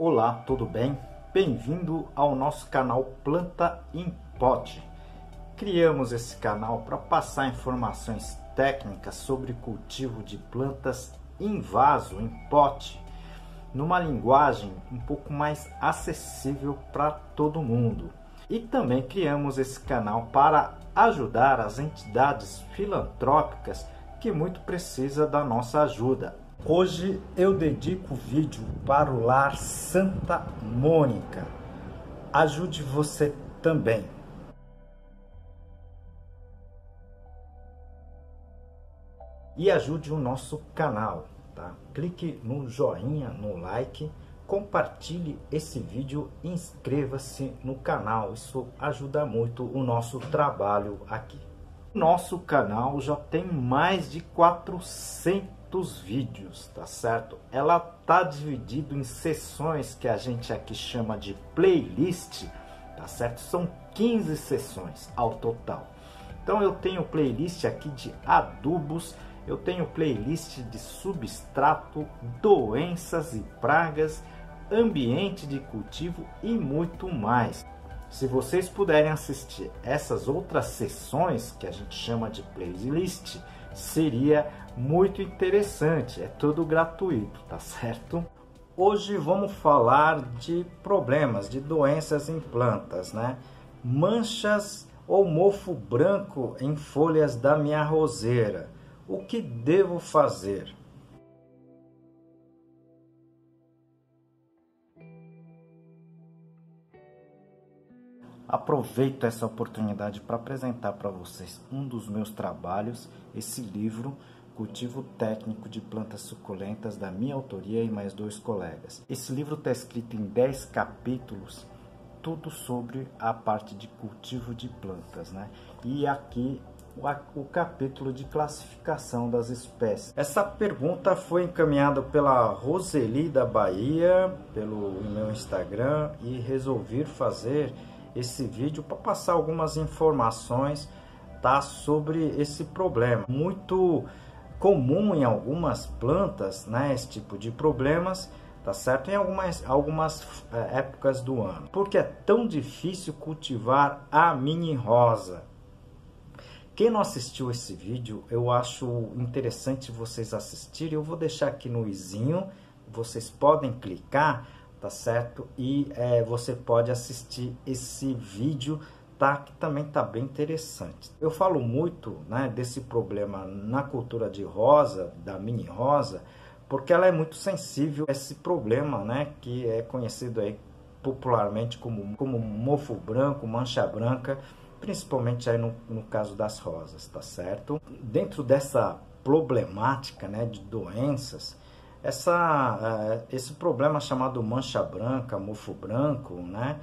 Olá, tudo bem? Bem-vindo ao nosso canal Planta em Pote. Criamos esse canal para passar informações técnicas sobre cultivo de plantas em vaso, em pote, numa linguagem um pouco mais acessível para todo mundo. E também criamos esse canal para ajudar as entidades filantrópicas que muito precisa da nossa ajuda. Hoje eu dedico o vídeo para o Lar Santa Mônica. Ajude você também. E ajude o nosso canal, tá? Clique no joinha, no like, compartilhe esse vídeo e inscreva-se no canal. Isso ajuda muito o nosso trabalho aqui. Nosso canal já tem mais de 400 vídeos, tá certo? Ela tá dividido em sessões que a gente aqui chama de playlist, tá certo? São 15 sessões ao total. Então eu tenho playlist aqui de adubos, eu tenho playlist de substrato, doenças e pragas, ambiente de cultivo e muito mais. Se vocês puderem assistir essas outras sessões que a gente chama de playlist, seria muito interessante. É tudo gratuito, tá certo? Hoje vamos falar de problemas, de doenças em plantas, né? Manchas ou mofo branco em folhas da minha roseira. O que devo fazer? Aproveito essa oportunidade para apresentar para vocês um dos meus trabalhos, esse livro, Cultivo Técnico de Plantas Suculentas, da minha autoria e mais 2 colegas. Esse livro está escrito em 10 capítulos, tudo sobre a parte de cultivo de plantas, né? E aqui o capítulo de classificação das espécies. Essa pergunta foi encaminhada pela Roseli da Bahia, pelo meu Instagram, e resolvi fazer esse vídeo para passar algumas informações, tá, sobre esse problema. Muito comum em algumas plantas, né, esse tipo de problemas, tá certo? Em algumas épocas do ano. Porque é tão difícil cultivar a mini rosa. Quem não assistiu esse vídeo, eu acho interessante vocês assistirem. Eu vou deixar aqui no izinho, vocês podem clicar, tá certo? E você pode assistir esse vídeo, tá? Que também tá bem interessante. Eu falo muito, né, desse problema na cultura de rosa, da mini rosa, porque ela é muito sensível a esse problema, né, que é conhecido aí popularmente como mofo branco, mancha branca, principalmente aí no caso das rosas, tá certo? Dentro dessa problemática, né, de doenças, esse problema chamado mancha branca, mofo branco, né,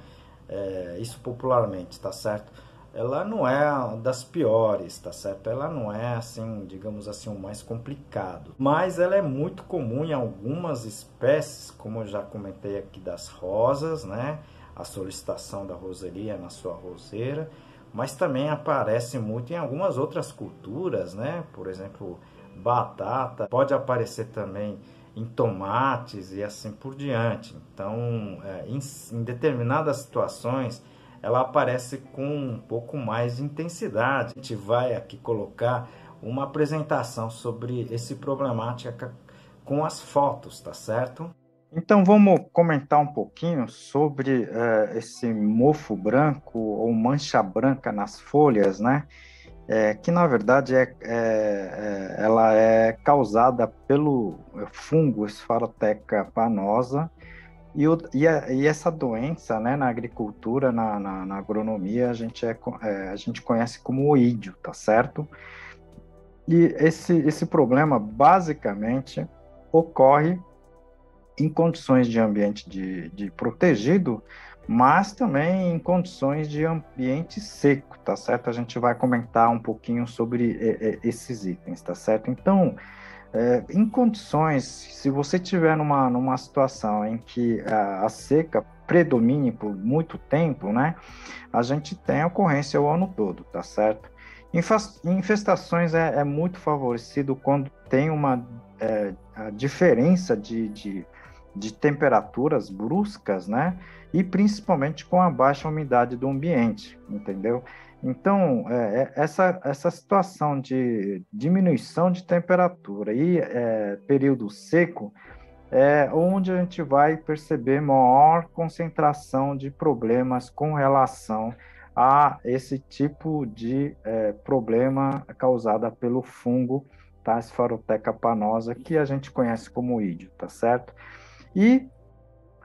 isso popularmente, tá certo? Ela não é das piores, tá certo? Ela não é, assim, digamos assim, o mais complicado. Mas ela é muito comum em algumas espécies, como eu já comentei aqui das rosas, né? A solicitação da roseria na sua roseira. Mas também aparece muito em algumas outras culturas, né? Por exemplo, batata. Pode aparecer também em tomates e assim por diante. Então, em determinadas situações, ela aparece com um pouco mais de intensidade. A gente vai aqui colocar uma apresentação sobre esse problemática com as fotos, tá certo? Então vamos comentar um pouquinho sobre esse mofo branco ou mancha branca nas folhas, né? Que na verdade ela é causada pelo fungo Sphaerotheca panosa, e essa doença, né, na agricultura, na agronomia, a gente conhece como oídio, tá certo? E esse problema basicamente ocorre em condições de ambiente de protegido, mas também em condições de ambiente seco, tá certo? A gente vai comentar um pouquinho sobre esses itens, tá certo? Então, em condições, se você tiver numa situação em que a seca predomine por muito tempo, né, a gente tem ocorrência o ano todo, tá certo? Infestações é muito favorecido quando tem uma a diferença de temperaturas bruscas, né? E principalmente com a baixa umidade do ambiente, entendeu? Então, essa situação de diminuição de temperatura e período seco é onde a gente vai perceber maior concentração de problemas com relação a esse tipo de problema causado pelo fungo, tá? Sphaerotheca panosa, que a gente conhece como ídio, tá certo? E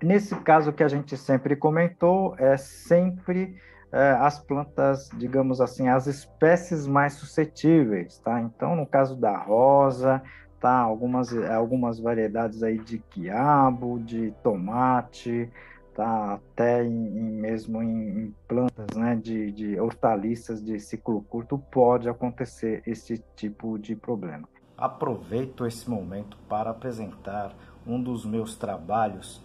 nesse caso que a gente sempre comentou, é sempre as plantas, digamos assim, as espécies mais suscetíveis, tá? Então, no caso da rosa, tá? Algumas variedades aí de quiabo, de tomate, tá? Até mesmo em plantas, né? De hortaliças de ciclo curto pode acontecer esse tipo de problema. Aproveito esse momento para apresentar um dos meus trabalhos,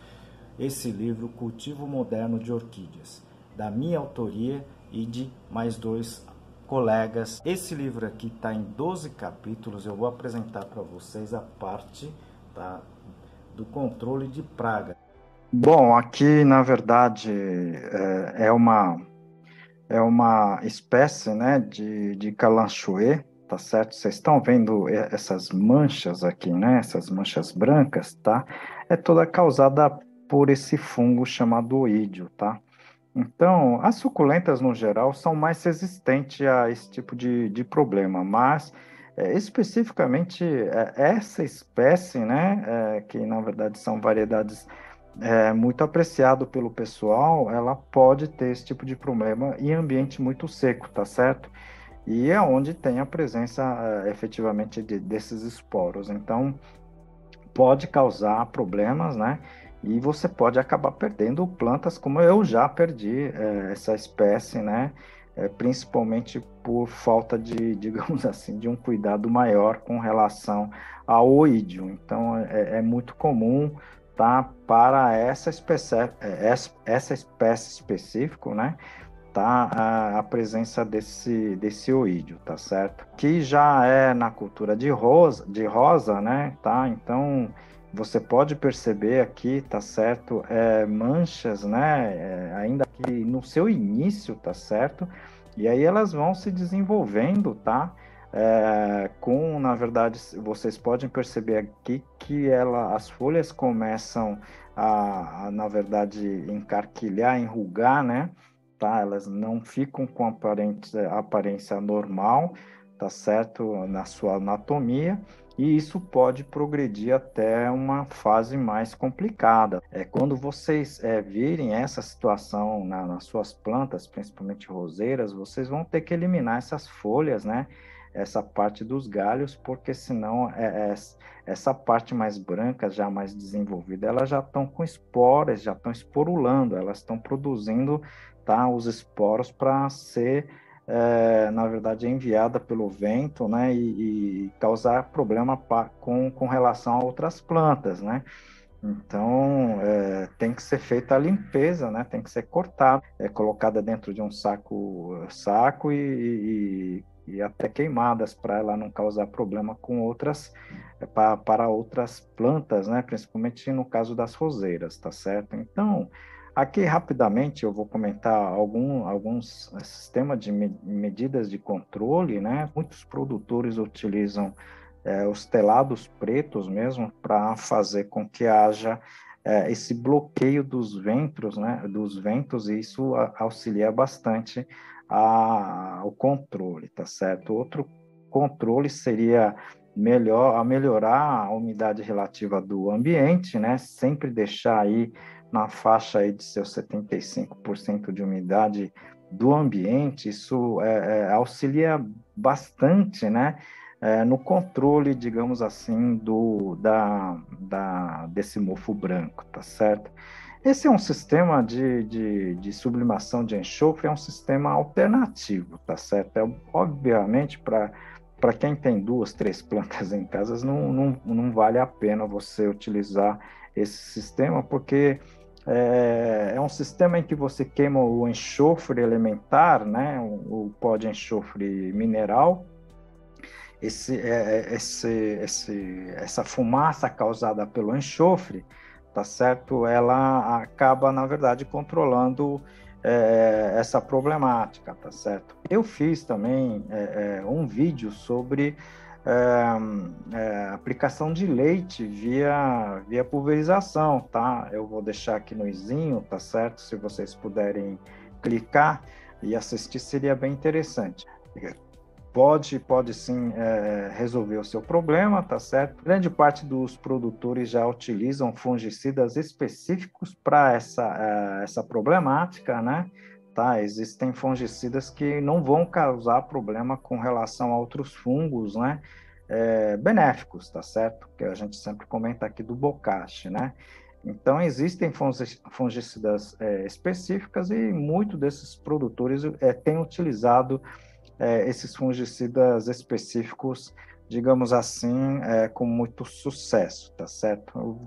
esse livro Cultivo Moderno de Orquídeas, da minha autoria e de mais 2 colegas. Esse livro aqui está em 12 capítulos, eu vou apresentar para vocês a parte, tá, do controle de praga. Bom, aqui na verdade é uma espécie, né, de calanchoe, tá certo? Vocês estão vendo essas manchas aqui, né? Essas manchas brancas, tá? É toda causada por esse fungo chamado oídio, tá? Então, as suculentas, no geral, são mais resistentes a esse tipo de problema, mas especificamente essa espécie, né, que na verdade são variedades muito apreciado pelo pessoal, ela pode ter esse tipo de problema em ambiente muito seco, tá certo? E é onde tem a presença efetivamente desses esporos. Então, pode causar problemas, né? E você pode acabar perdendo plantas, como eu já perdi essa espécie, né? Principalmente por falta de, digamos assim, de um cuidado maior com relação ao oídio. Então, é muito comum, tá? Para essa espécie específica, né? Tá a presença desse oídio, tá certo? Que já é na cultura de rosa, né? Tá? Então você pode perceber aqui, tá certo? Manchas, né? Ainda que no seu início, tá certo? E aí elas vão se desenvolvendo, tá? Na verdade, vocês podem perceber aqui que as folhas começam na verdade, encarquilhar, enrugar, né? Tá? Elas não ficam com aparência normal, tá certo? Na sua anatomia, e isso pode progredir até uma fase mais complicada. Quando vocês virem essa situação nas suas plantas, principalmente roseiras, vocês vão ter que eliminar essas folhas, né? Essa parte dos galhos, porque senão essa parte mais branca, já mais desenvolvida, elas já estão com esporas, já estão esporulando, elas estão produzindo, tá, os esporos para ser, na verdade, enviada pelo vento, né, e causar problema com relação a outras plantas, né? Então, tem que ser feita a limpeza, né? Tem que ser cortada, colocada dentro de um saco e até queimadas para ela não causar problema com para outras plantas, né? Principalmente no caso das roseiras, tá certo? Então, aqui rapidamente eu vou comentar alguns sistemas de medidas de controle, né? Muitos produtores utilizam os telados pretos mesmo, para fazer com que haja esse bloqueio dos ventos, né, dos ventos, e isso auxilia bastante ao controle, tá certo? Outro controle seria melhorar a umidade relativa do ambiente, né, sempre deixar aí na faixa aí de seus 75% de umidade do ambiente, isso auxilia bastante, né, no controle, digamos assim, desse mofo branco, tá certo? Esse é um sistema de sublimação de enxofre, é um sistema alternativo, tá certo? Obviamente, para quem tem 2, 3 plantas em casa, não vale a pena você utilizar esse sistema, porque é um sistema em que você queima o enxofre elementar, né, o pó de enxofre mineral. Essa fumaça causada pelo enxofre, tá certo? Ela acaba, na verdade, controlando essa problemática, tá certo? Eu fiz também um vídeo sobre aplicação de leite via pulverização, tá? Eu vou deixar aqui no izinho, tá certo? Se vocês puderem clicar e assistir, seria bem interessante. Pode sim resolver o seu problema, tá certo? Grande parte dos produtores já utilizam fungicidas específicos para essa problemática, né? Tá? Existem fungicidas que não vão causar problema com relação a outros fungos, né? Benéficos, tá certo? Que a gente sempre comenta aqui do bocashi, né? Então, existem fungicidas específicas e muitos desses produtores têm utilizado esses fungicidas específicos, digamos assim, com muito sucesso, tá certo?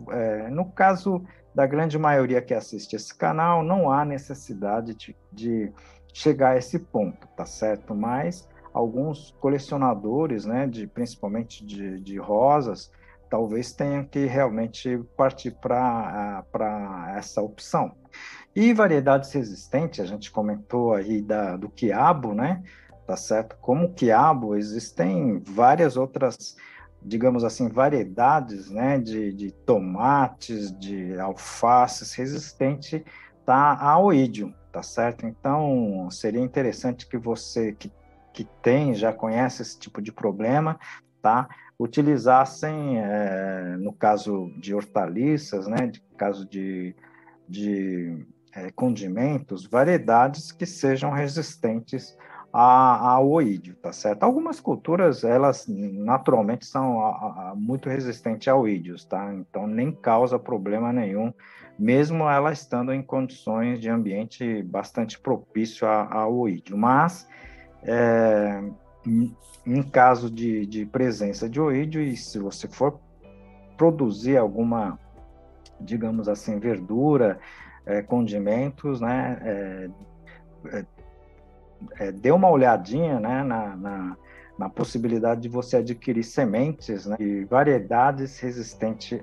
No caso da grande maioria que assiste esse canal, não há necessidade de chegar a esse ponto, tá certo? Mas alguns colecionadores, né, principalmente de rosas, talvez tenham que realmente partir para essa opção. E variedades resistentes, a gente comentou aí do quiabo, né? Tá certo? Como quiabo, existem várias outras, digamos assim, variedades, né? De tomates, de alfaces resistente, tá, ao oídio, tá certo? Então, seria interessante que você que tem, já conhece esse tipo de problema, tá? Utilizassem, no caso de hortaliças, né? De caso de condimentos, variedades que sejam resistentes ao oídio, tá certo? Algumas culturas, elas naturalmente são muito resistentes ao oídios, tá? Então, nem causa problema nenhum, mesmo ela estando em condições de ambiente bastante propício ao oídio. Mas, em caso de presença de oídio, e se você for produzir alguma, digamos assim, verdura, condimentos, né? Dê uma olhadinha, né, na possibilidade de você adquirir sementes, né, de variedades resistentes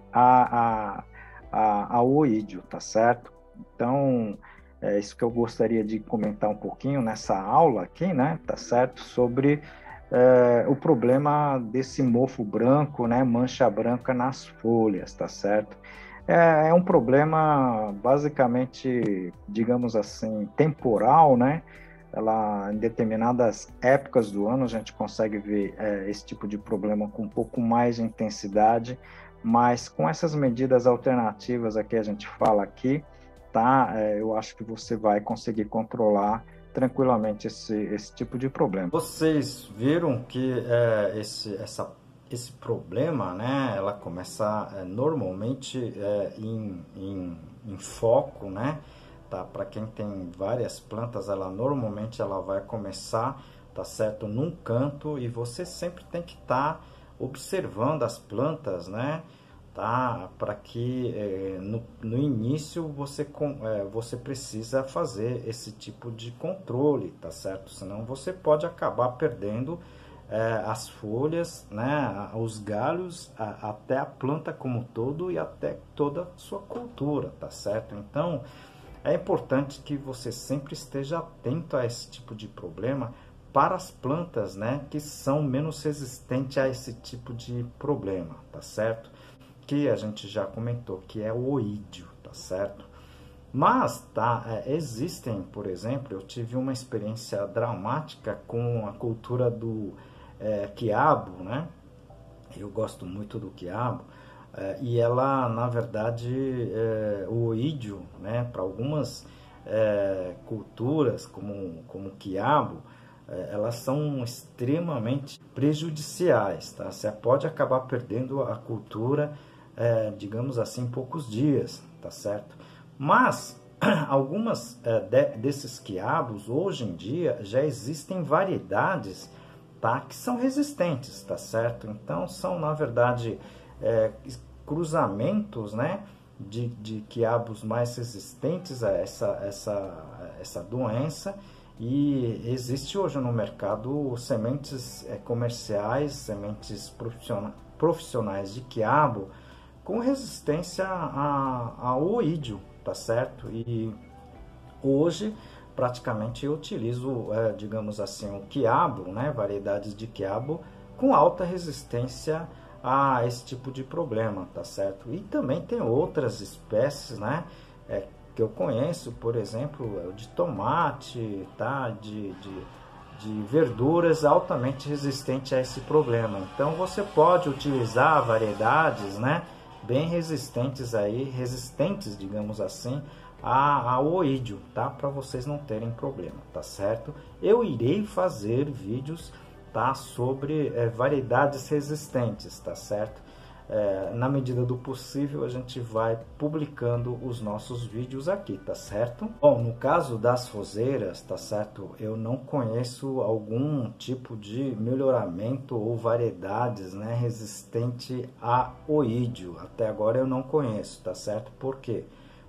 ao oídio, tá certo? Então, é isso que eu gostaria de comentar um pouquinho nessa aula aqui, né, tá certo? Sobre o problema desse mofo branco, né, mancha branca nas folhas, tá certo? É um problema basicamente, digamos assim, temporal, né? Ela, em determinadas épocas do ano, a gente consegue ver esse tipo de problema com um pouco mais de intensidade, mas com essas medidas alternativas aqui a gente fala aqui, tá? Eu acho que você vai conseguir controlar tranquilamente esse tipo de problema. Vocês viram que esse problema, né, ela começa normalmente em foco, né, tá? Para quem tem várias plantas, ela vai começar, tá certo, num canto e você sempre tem que estar observando as plantas, né, tá? Para que no início você precisa fazer esse tipo de controle, tá certo? Senão você pode acabar perdendo as folhas, né, os galhos, até a planta como um todo e até toda a sua cultura, tá certo? Então, é importante que você sempre esteja atento a esse tipo de problema para as plantas, né, que são menos resistentes a esse tipo de problema, tá certo? Que a gente já comentou, que é o oídio, tá certo? Mas, tá, existem, por exemplo, eu tive uma experiência dramática com a cultura do quiabo, né? Eu gosto muito do quiabo, e ela, na verdade, o oídio, né, para algumas culturas, como o quiabo, elas são extremamente prejudiciais, tá? Você pode acabar perdendo a cultura, digamos assim, em poucos dias, tá certo? Mas algumas desses quiabos, hoje em dia, já existem variedades, tá, que são resistentes, tá certo? Então, são, na verdade, cruzamentos, né, de quiabos mais resistentes a essa doença, e existe hoje no mercado sementes comerciais, sementes profissionais de quiabo com resistência ao oídio, tá certo? E hoje praticamente eu utilizo, digamos assim, o quiabo, né, variedades de quiabo com alta resistência a esse tipo de problema, tá certo? E também tem outras espécies, né, que eu conheço, por exemplo, de tomate, tá, de verduras altamente resistentes a esse problema. Então você pode utilizar variedades, né, bem resistentes aí, digamos assim, ao oídio, tá? Para vocês não terem problema, tá certo? Eu irei fazer vídeos, tá, sobre variedades resistentes, tá certo? Na medida do possível a gente vai publicando os nossos vídeos aqui, tá certo? Bom, no caso das roseiras, tá certo? Eu não conheço algum tipo de melhoramento ou variedades, né, resistente a oídio. Até agora eu não conheço, tá certo? Por quê?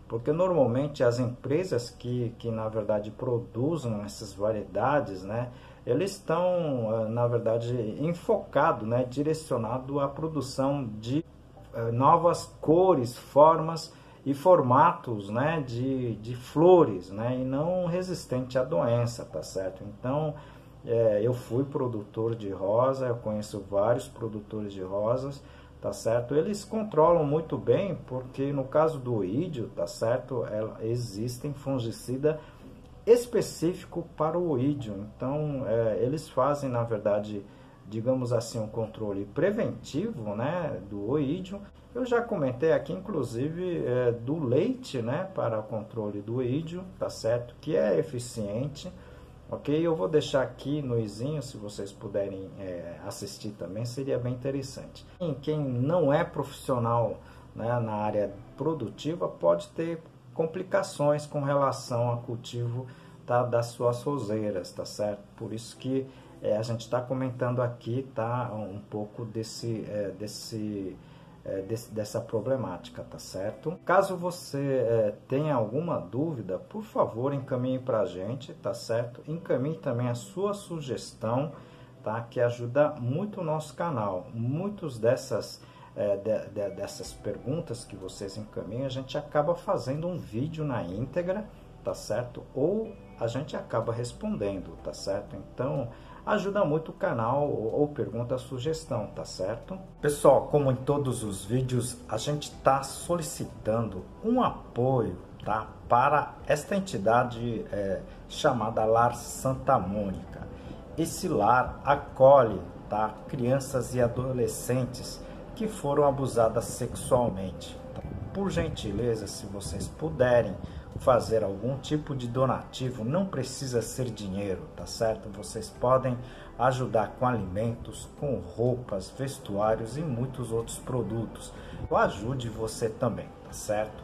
Porque normalmente as empresas que na verdade produzem essas variedades, né, eles estão, na verdade, enfocados, né, direcionado à produção de novas cores, formas e formatos, né, de flores, né, e não resistente à doença, tá certo? Então, eu fui produtor de rosa, eu conheço vários produtores de rosas, tá certo? Eles controlam muito bem, porque no caso do oídio, tá certo? Existem fungicida específico para o oídio. Então, eles fazem, na verdade, digamos assim, um controle preventivo, né, do oídio. Eu já comentei aqui, inclusive, do leite, né, para o controle do oídio, tá certo? Que é eficiente, ok? Eu vou deixar aqui no izinho, se vocês puderem assistir também, seria bem interessante. Quem não é profissional, né, na área produtiva pode ter complicações com relação ao cultivo, tá, das suas roseiras, tá certo? Por isso que a gente está comentando aqui, tá, um pouco dessa problemática, tá certo? Caso você tenha alguma dúvida, por favor, encaminhe para a gente, tá certo? Encaminhe também a sua sugestão, tá, que ajuda muito o nosso canal. Muitos dessas perguntas que vocês encaminham, a gente acaba fazendo um vídeo na íntegra, tá certo? Ou a gente acaba respondendo, tá certo? Então, ajuda muito o canal ou pergunta, sugestão, tá certo? Pessoal, como em todos os vídeos, a gente está solicitando um apoio, tá, para esta entidade chamada Lar Santa Mônica. Esse lar acolhe, tá, crianças e adolescentes que foram abusadas sexualmente. Por gentileza, se vocês puderem fazer algum tipo de donativo, não precisa ser dinheiro, tá certo? Vocês podem ajudar com alimentos, com roupas, vestuários e muitos outros produtos. Ajude você também, tá certo?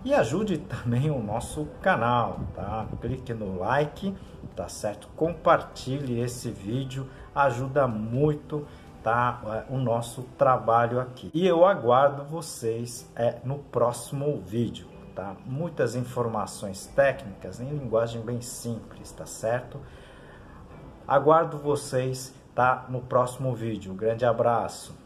E ajude também o nosso canal, tá? Clique no like, tá certo? Compartilhe esse vídeo, ajuda muito, tá, o nosso trabalho aqui. E eu aguardo vocês no próximo vídeo, tá? Muitas informações técnicas em linguagem bem simples, tá certo? Aguardo vocês, tá, no próximo vídeo. Grande abraço.